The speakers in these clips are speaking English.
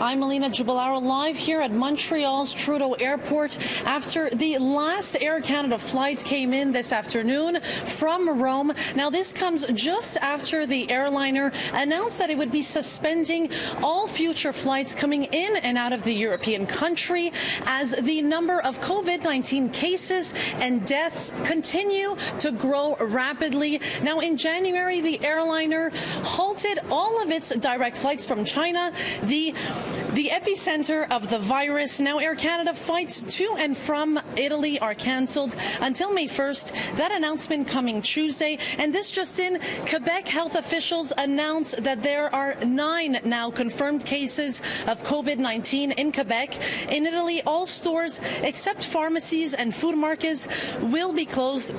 I'm Melina Giubilaro live here at Montreal's Trudeau Airport after the last Air Canada flight came in this afternoon from Rome. Now, this comes just after the airliner announced that it would be suspending all future flights coming in and out of the European country as the number of COVID-19 cases and deaths continue to grow rapidly. Now, in January, the airliner halted all of its direct flights from China, the epicenter of the virus. Now, Air Canada flights to and from Italy are cancelled until May 1st. That announcement coming Tuesday. And this just in, Quebec health officials announced that there are 9 now confirmed cases of COVID-19 in Quebec. In Italy, all stores except pharmacies and food markets will be closed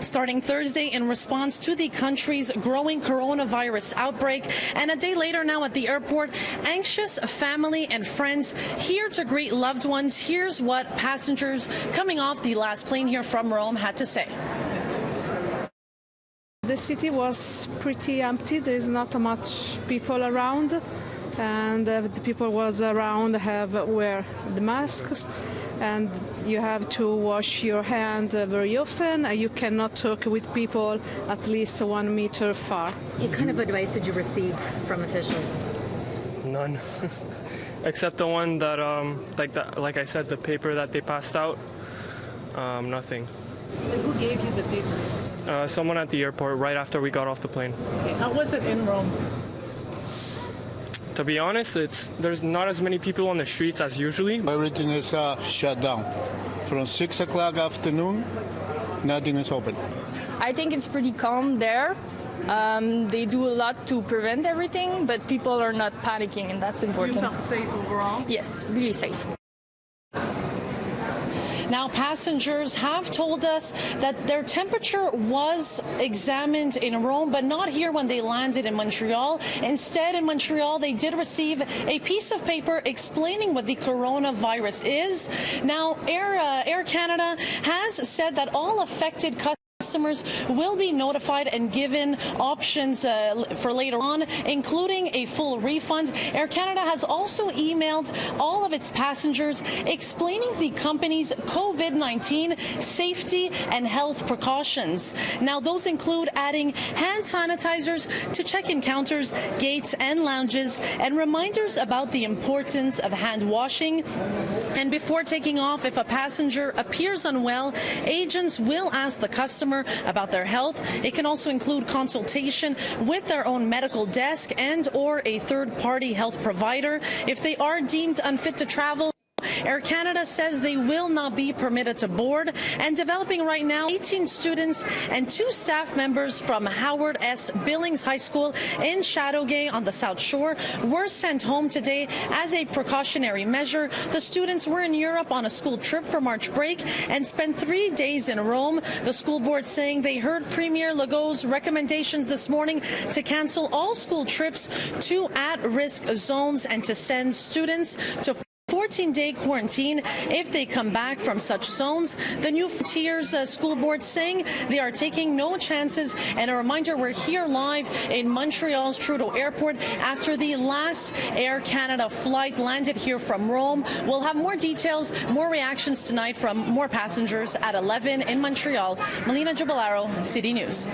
starting Thursday in response to the country's growing coronavirus outbreak. And a day later now at the airport, anxious family and friends here to greet loved ones. Here's what passengers coming off the last plane here from Rome had to say. The city was pretty empty. There's not much people around, and the people was around wear the masks, and you have to wash your hand very often. You cannot talk with people at least 1 meter far. What kind of advice did you receive from officials? None, except the one that, like I said, the paper that they passed out. Nothing. And who gave you the paper? Someone at the airport right after we got off the plane. Okay. How was it in Rome? To be honest, there's not as many people on the streets as usually. Everything is shut down. From 6 o'clock afternoon, nothing is open. I think it's pretty calm there. They do a lot to prevent everything, but people are not panicking, and that's important. You felt safe overall? Yes, really safe. Now, passengers have told us that their temperature was examined in Rome, but not here when they landed in Montreal. Instead, in Montreal, they did receive a piece of paper explaining what the coronavirus is. Now, Air Canada has said that all affected customers will be notified and given options for later on, including a full refund. Air Canada has also emailed all of its passengers explaining the company's COVID-19 safety and health precautions. Now, those include adding hand sanitizers to check-in counters, gates, and lounges, and reminders about the importance of hand washing. And before taking off, if a passenger appears unwell, agents will ask the customer about their health. It can also include consultation with their own medical desk and or a third-party health provider. If they are deemed unfit to travel, Air Canada says they will not be permitted to board. And developing right now, 18 students and 2 staff members from Howard S. Billings High School in Chateauguay on the South Shore were sent home today as a precautionary measure. The students were in Europe on a school trip for March break and spent 3 days in Rome. The school board saying they heard Premier Legault's recommendations this morning to cancel all school trips to at-risk zones and to send students to 14-day quarantine if they come back from such zones. The New Frontiers School Board saying they are taking no chances. And a reminder, we're here live in Montreal's Trudeau Airport after the last Air Canada flight landed here from Rome. We'll have more details, more reactions tonight from more passengers at 11 in Montreal. Melina Giubilaro, City News.